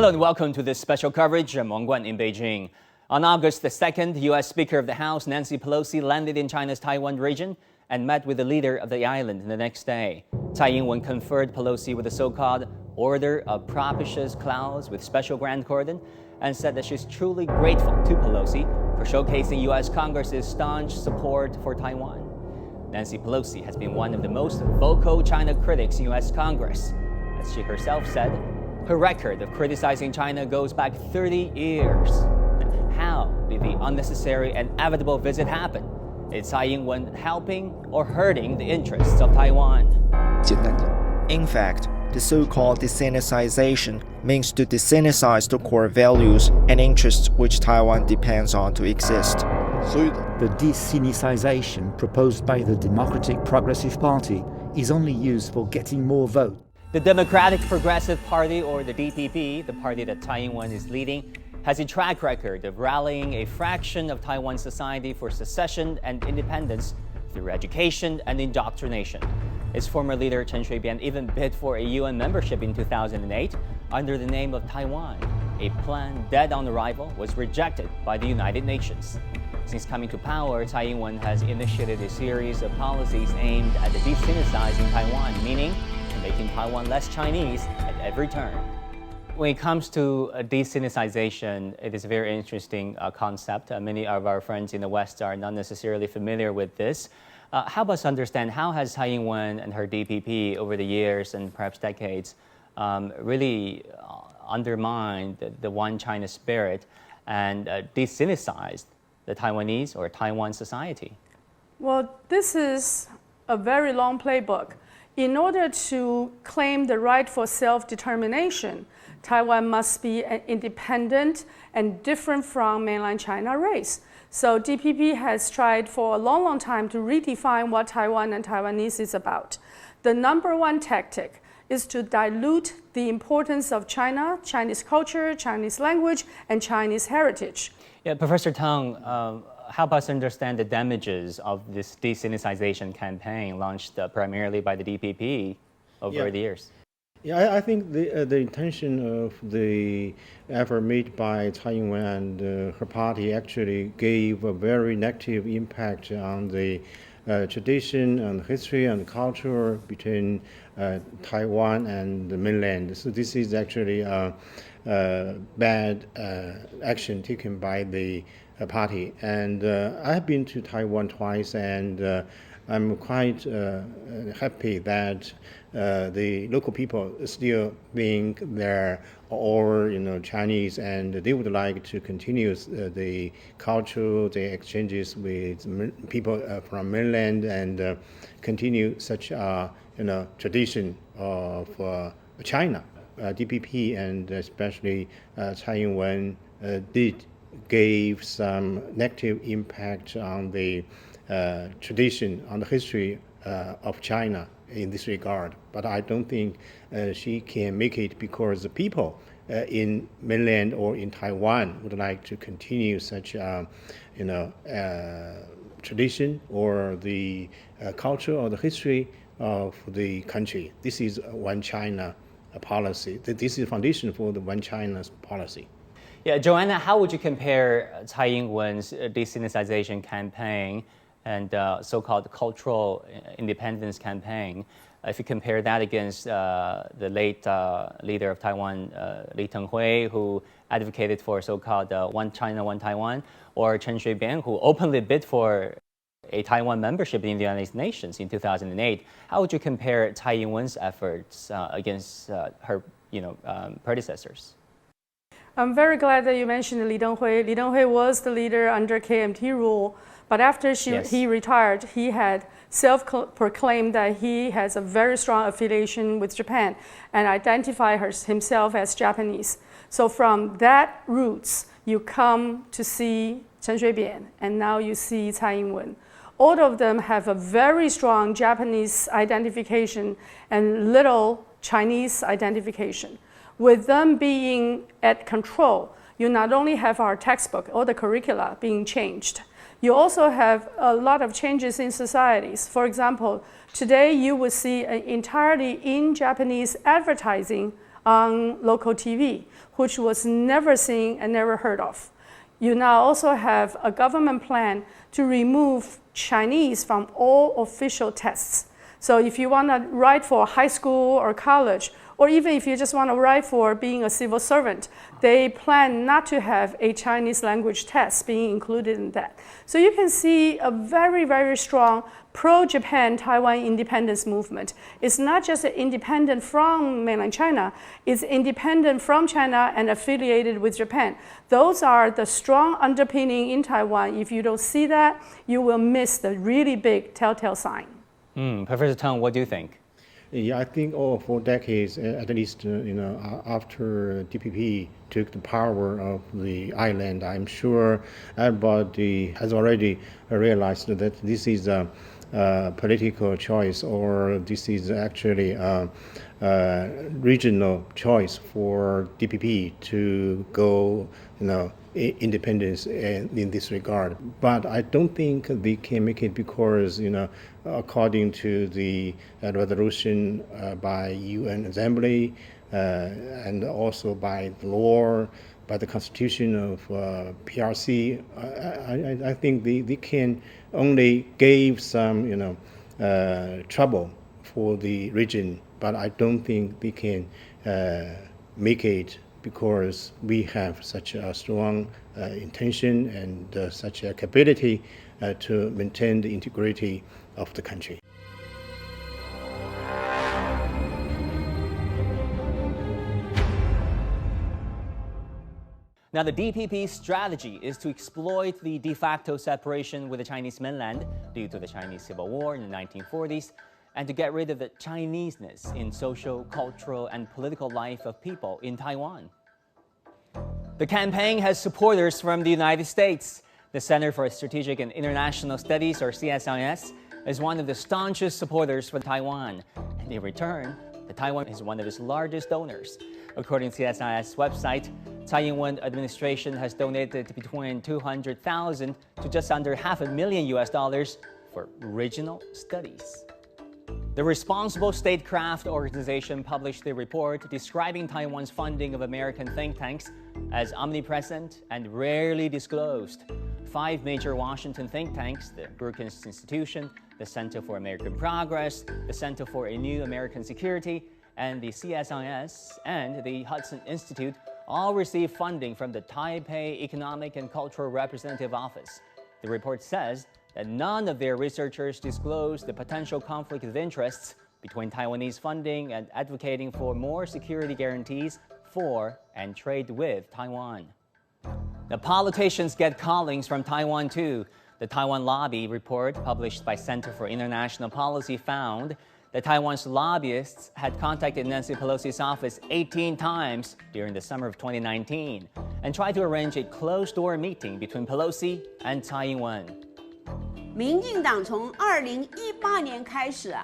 Hello and welcome to this special coverage. I'm Wang Guan in Beijing. On August the 2nd, U.S. Speaker of the House Nancy Pelosi landed in China's Taiwan region and met with the leader of the island the next day. Tsai Ing-wen conferred Pelosi with the so-called Order of Propitious Clouds with special grand cordon and said that she's truly grateful to Pelosi for showcasing U.S. Congress's staunch support for Taiwan. Nancy Pelosi has been one of the most vocal China critics in U.S. Congress. As she herself said, her record of criticizing China goes back 30 years. How did the unnecessary and inevitable visit happen? Is Tsai Ing-wen helping or hurting the interests of Taiwan? In fact, the so-called desinitization means to desinitize the core values and interests which Taiwan depends on to exist. The desinitization proposed by the Democratic Progressive Party is only used for getting more votes. The Democratic Progressive Party, or the DPP, the party that Tsai Ing-wen is leading, has a track record of rallying a fraction of Taiwan society for secession and independence through education and indoctrination. Its former leader Chen Shui-bian even bid for a UN membership in 2008 under the name of Taiwan. A plan dead on arrival was rejected by the United Nations. Since coming to power, Tsai Ing-wen has initiated a series of policies aimed at desinitizing Taiwan, meaning making Taiwan less Chinese at every turn. When it comes to desinitization, it is a very interesting concept. Many of our friends in the West are not necessarily familiar with this. Help us understand, how has Tsai Ing-wen and her DPP over the years and perhaps decades really undermined the one China spirit and desinitized the Taiwanese or Taiwan society? Well, this is a very long playbook. In order to claim the right for self-determination, Taiwan must be an independent and different from mainland China race. So DPP has tried for a long, long time to redefine what Taiwan and Taiwanese is about. The number one tactic is to dilute the importance of China, Chinese culture, Chinese language, and Chinese heritage. Yeah, Professor Teng, help us understand the damages of this desinitization campaign launched primarily by the DPP over the years. Yeah, I think the intention of the effort made by Tsai Ing-wen and her party actually gave a very negative impact on the tradition and history and culture between Taiwan and the mainland. So this is actually a bad action taken by the party. And I have been to Taiwan twice, and I'm quite happy that the local people still being there or Chinese, and they would like to continue the culture, the exchanges with people from mainland, and continue such a tradition of China. DPP and especially Tsai Ing-wen did gave some negative impact on the tradition, on the history of China in this regard. But I don't think she can make it, because the people in mainland or in Taiwan would like to continue such tradition or the culture or the history of the country. This is one China policy. This is the foundation for the one China policy. Yeah, Joanna, how would you compare Tsai Ing-wen's desinitization campaign and so-called cultural independence campaign, if you compare that against the late leader of Taiwan, Lee Teng-hui, who advocated for so-called one China, one Taiwan, or Chen Shui-bian, who openly bid for a Taiwan membership in the United Nations in 2008. How would you compare Tsai Ing-wen's efforts against her predecessors? I'm very glad that you mentioned Lee Teng-hui. Lee Teng-hui was the leader under KMT rule, but after he retired, he had self-proclaimed that he has a very strong affiliation with Japan and identified himself as Japanese. So from that roots, you come to see Chen Shui-bian, and now you see Tsai Ing-wen. All of them have a very strong Japanese identification and little Chinese identification. With them being at control, you not only have our textbook or the curricula being changed, you also have a lot of changes in societies. For example, today you will see an entirely in Japanese advertising on local TV, which was never seen and never heard of. You now also have a government plan to remove Chinese from all official tests. So if you want to write for high school or college, or even if you just want to write for being a civil servant, they plan not to have a Chinese language test being included in that. So you can see a very, very strong pro-Japan Taiwan independence movement. It's not just independent from mainland China, it's independent from China and affiliated with Japan. Those are the strong underpinning in Taiwan. If you don't see that, you will miss the really big telltale sign. Professor Teng, what do you think? Yeah, I think for decades, at least, after DPP took the power of the island, I'm sure everybody has already realized that this is a political choice, or this is actually a regional choice for DPP to go, independence in this regard. But I don't think they can make it because, according to the resolution by UN Assembly and also by the law, by the constitution of PRC, I think they can only give some, trouble for the region, but I don't think they can make it because we have such a strong intention and such a capability to maintain the integrity of the country. Now, the DPP's strategy is to exploit the de facto separation with the Chinese mainland due to the Chinese Civil War in the 1940s and to get rid of the Chineseness in social, cultural, and political life of people in Taiwan. The campaign has supporters from the United States. The Center for Strategic and International Studies, or CSIS, is one of the staunchest supporters for Taiwan. And in return, Taiwan is one of its largest donors. According to CSIS website, Tsai Ing-wen administration has donated between $200,000 to just under $500,000 for regional studies. The Responsible Statecraft organization published a report describing Taiwan's funding of American think tanks as omnipresent and rarely disclosed. 5 major Washington think tanks, the Brookings Institution, the Center for American Progress, the Center for a New American Security, and the CSIS and the Hudson Institute all receive funding from the Taipei Economic and Cultural Representative Office. The report says that none of their researchers disclose the potential conflict of interests between Taiwanese funding and advocating for more security guarantees for and trade with Taiwan. The politicians get callings from Taiwan too. The Taiwan Lobby report published by Center for International Policy found that Taiwan's lobbyists had contacted Nancy Pelosi's office 18 times during the summer of 2019 and tried to arrange a closed-door meeting between Pelosi and Tsai Ing-wen. 民进党从2018年开始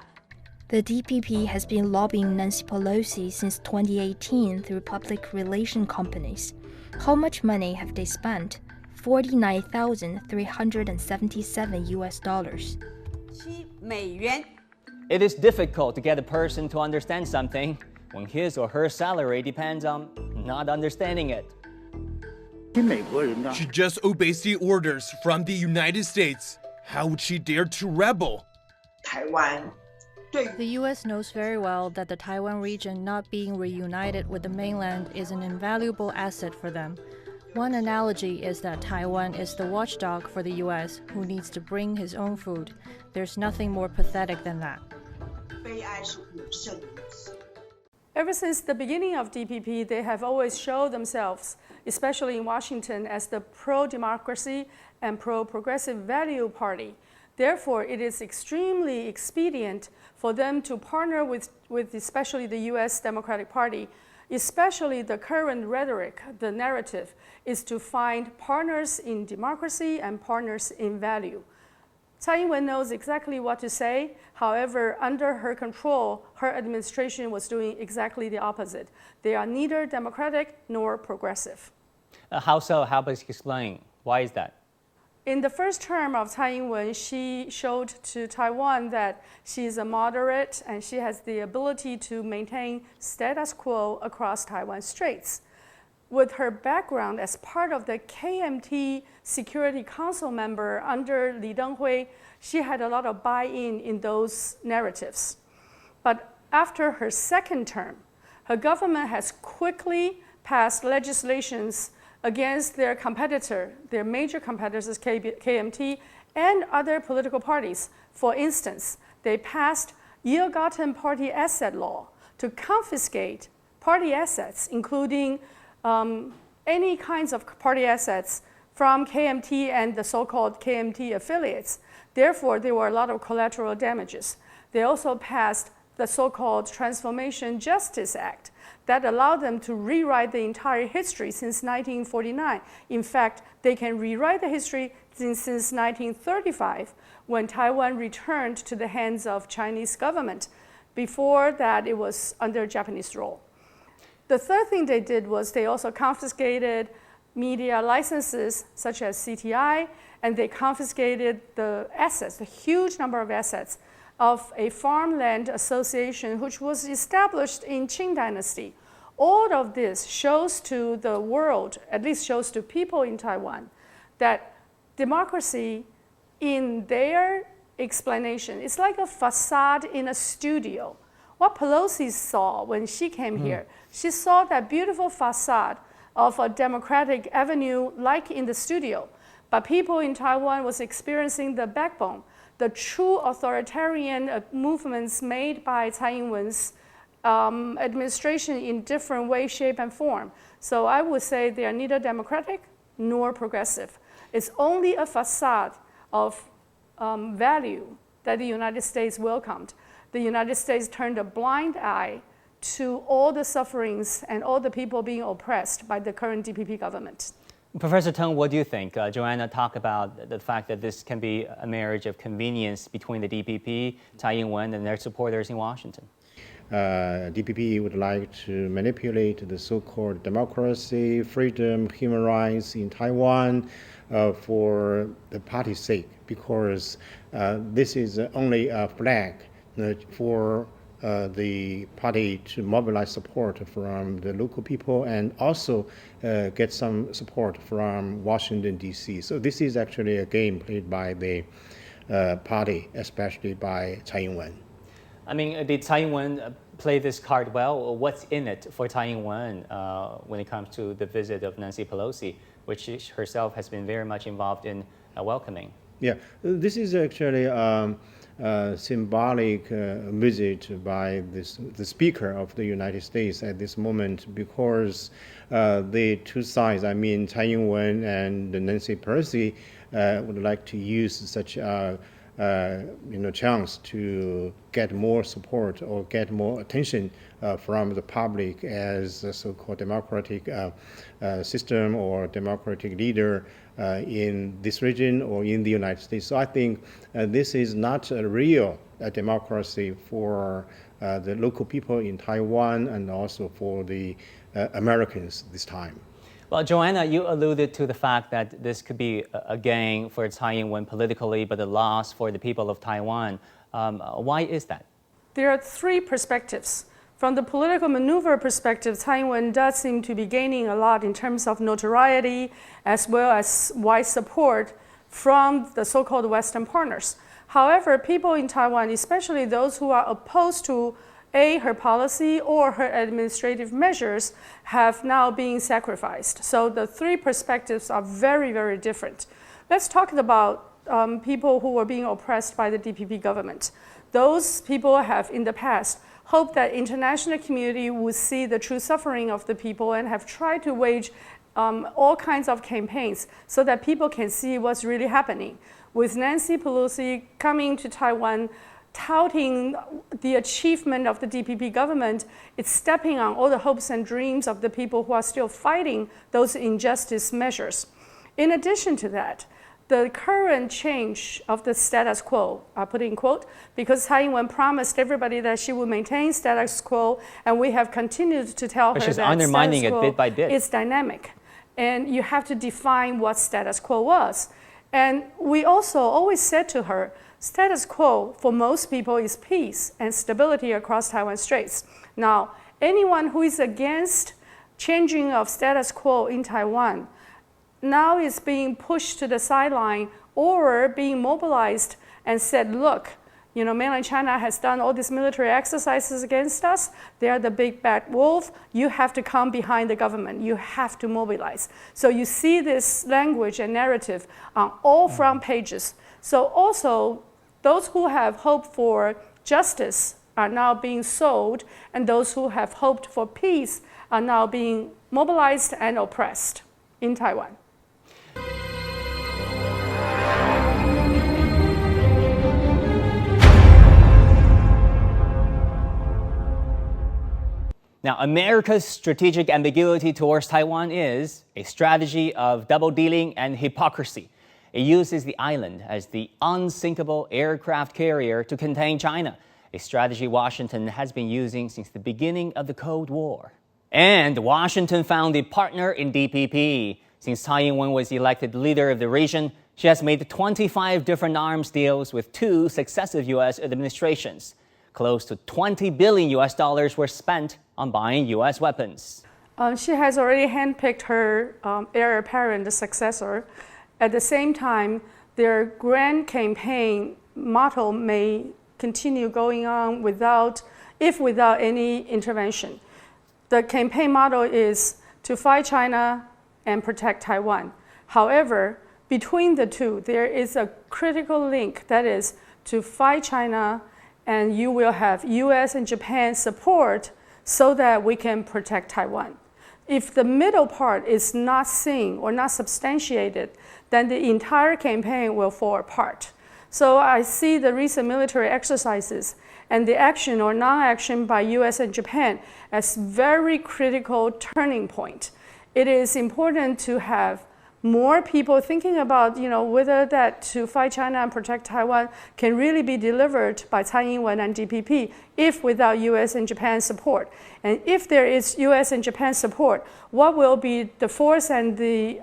The DPP has been lobbying Nancy Pelosi since 2018 through public relation companies. How much money have they spent? $49,377. $7 It is difficult to get a person to understand something when his or her salary depends on not understanding it. She just obeys the orders from the United States. How would she dare to rebel? The U.S. knows very well that the Taiwan region not being reunited with the mainland is an invaluable asset for them. One analogy is that Taiwan is the watchdog for the U.S. who needs to bring his own food. There's nothing more pathetic than that. Ever since the beginning of DPP, they have always shown themselves, especially in Washington, as the pro-democracy and pro-progressive value party. Therefore, it is extremely expedient for them to partner with especially the U.S. Democratic Party. Especially the current rhetoric, the narrative, is to find partners in democracy and partners in value. Tsai Ing-wen knows exactly what to say. However, under her control, her administration was doing exactly the opposite. They are neither democratic nor progressive. How so? How about you explain? Why is that? In the first term of Tsai Ing-wen, she showed to Taiwan that she is a moderate and she has the ability to maintain status quo across Taiwan Straits. With her background as part of the KMT Security Council member under Li Denghui, she had a lot of buy-in in those narratives. But after her second term, her government has quickly passed legislations against their competitor, their major competitors, KMT, and other political parties. For instance, they passed ill-gotten party asset law to confiscate party assets, including any kinds of party assets from KMT and the so-called KMT affiliates. Therefore, there were a lot of collateral damages. They also passed the so-called Transformation Justice Act that allowed them to rewrite the entire history since 1949. In fact, they can rewrite the history since 1935, when Taiwan returned to the hands of Chinese government. Before that, it was under Japanese rule. The third thing they did was they also confiscated media licenses such as CTI, and they confiscated the assets, a huge number of assets, of a farmland association which was established in Qing Dynasty. All of this shows to the world, at least shows to people in Taiwan, that democracy in their explanation is like a facade in a studio. What Pelosi saw when she came here, she saw that beautiful facade of a democratic avenue like in the studio. But people in Taiwan was experiencing the backbone, the true authoritarian movements made by Tsai Ing-wen's administration in different way, shape, and form. So I would say they are neither democratic nor progressive. It's only a facade of value that the United States welcomed. The United States turned a blind eye to all the sufferings and all the people being oppressed by the current DPP government. Professor Teng, what do you think? Joanna talked about the fact that this can be a marriage of convenience between the DPP, Tsai Ing-wen, and their supporters in Washington. DPP would like to manipulate the so-called democracy, freedom, human rights in Taiwan for the party's sake, because this is only a flag for the party to mobilize support from the local people and also get some support from Washington, D.C. So this is actually a game played by the party, especially by Tsai Ing-wen. I mean, did Tsai Ing-wen play this card well? What's in it for Tsai Ing-wen when it comes to the visit of Nancy Pelosi, which she herself has been very much involved in welcoming? Yeah, this is actually symbolic visit by the Speaker of the United States at this moment, because the two sides, I mean Tsai Ing-wen and Nancy Pelosi, would like to use such a chance to get more support or get more attention from the public as a so-called democratic system or democratic leader in this region or in the United States. So I think this is not a real democracy for the local people in Taiwan and also for the Americans this time. Well, Joanna, you alluded to the fact that this could be a gain for Tsai Ing-wen politically, but a loss for the people of Taiwan. Why is that? There are three perspectives. From the political maneuver perspective, Tsai Ing-wen does seem to be gaining a lot in terms of notoriety as well as wide support from the so-called Western partners. However, people in Taiwan, especially those who are opposed to her policy or her administrative measures, have now been sacrificed. So the three perspectives are very, very different. Let's talk about people who were being oppressed by the DPP government. Those people have in the past hoped that international community would see the true suffering of the people and have tried to wage all kinds of campaigns so that people can see what's really happening. With Nancy Pelosi coming to Taiwan, touting the achievement of the DPP government, it's stepping on all the hopes and dreams of the people who are still fighting those injustice measures. In addition to that, the current change of the status quo, I put in quote, because Tsai Ing-wen promised everybody that she would maintain status quo, and we have continued to tell her that she's undermining it bit by bit. It's dynamic, and you have to define what status quo was. And we also always said to her, status quo for most people is peace and stability across Taiwan Straits. Now, anyone who is against changing of status quo in Taiwan now is being pushed to the sideline or being mobilized and said, look, mainland China has done all these military exercises against us. They are the big bad wolf. You have to come behind the government. You have to mobilize. So you see this language and narrative on all front pages. So also, those who have hoped for justice are now being sold, and those who have hoped for peace are now being mobilized and oppressed in Taiwan. Now, America's strategic ambiguity towards Taiwan is a strategy of double-dealing and hypocrisy. It uses the island as the unsinkable aircraft carrier to contain China, a strategy Washington has been using since the beginning of the Cold War. And Washington found a partner in DPP. Since Tsai Ing-wen was elected leader of the region, she has made 25 different arms deals with 2 successive U.S. administrations. Close to $20 billion were spent on buying U.S. weapons. She has already handpicked her heir apparent, the successor. At the same time, their grand campaign motto may continue going on without any intervention. The campaign motto is to fight China and protect Taiwan. However, between the two, there is a critical link, that is to fight China, and you will have US and Japan support so that we can protect Taiwan. If the middle part is not seen or not substantiated, then the entire campaign will fall apart. So I see the recent military exercises and the action or non-action by US and Japan as very critical turning point. It is important to have more people thinking about, whether that to fight China and protect Taiwan can really be delivered by Tsai Ing-wen and DPP if without US and Japan support. And if there is US and Japan support, what will be the force and the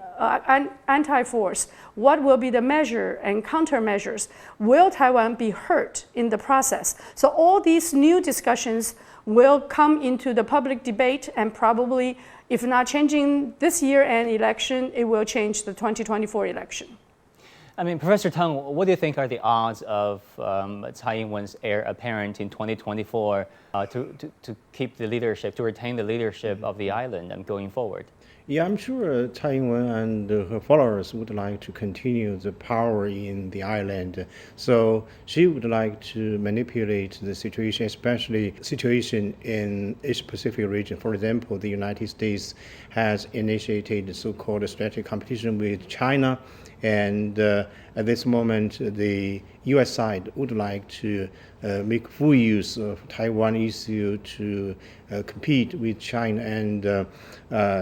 anti-force? What will be the measure and countermeasures? Will Taiwan be hurt in the process? So all these new discussions will come into the public debate, and probably, if not changing this year-end election, it will change the 2024 election. I mean, Professor Teng, what do you think are the odds of Tsai Ing-wen's heir apparent in 2024 to keep the leadership, to retain the leadership of the island and going forward? Yeah, I'm sure Tsai Ing-wen and her followers would like to continue the power in the island. So she would like to manipulate the situation, especially situation in Asia-Pacific region. For example, the United States has initiated the so-called strategic competition with China. And at this moment, the U.S. side would like to make full use of Taiwan issue to compete with China, and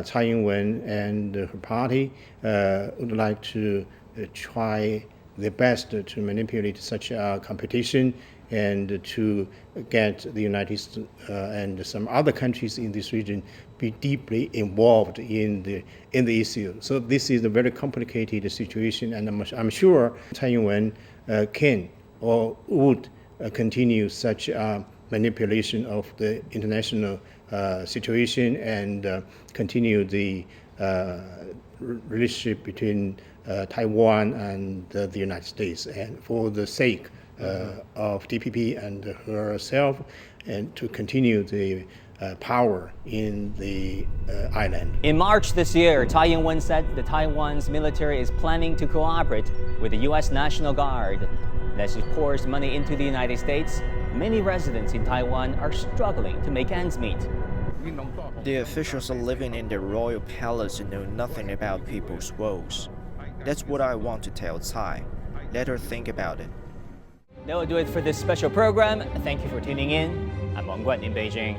Tsai Ing-wen and her party would like to try their best to manipulate such a competition and to get the United States and some other countries in this region be deeply involved in the issue. So this is a very complicated situation, and I'm sure Tsai Ing-wen can or would continue such manipulation of the international situation and continue the relationship between Taiwan and the United States, and for the sake of DPP and herself, and to continue the power in the island. In March this year, Tsai Ing-wen said that Taiwan's military is planning to cooperate with the U.S. National Guard. As it pours money into the United States, many residents in Taiwan are struggling to make ends meet. The officials are living in the royal palace and know nothing about people's woes. That's what I want to tell Tsai. Let her think about it. That will do it for this special program. Thank you for tuning in. I'm Wang Guan in Beijing.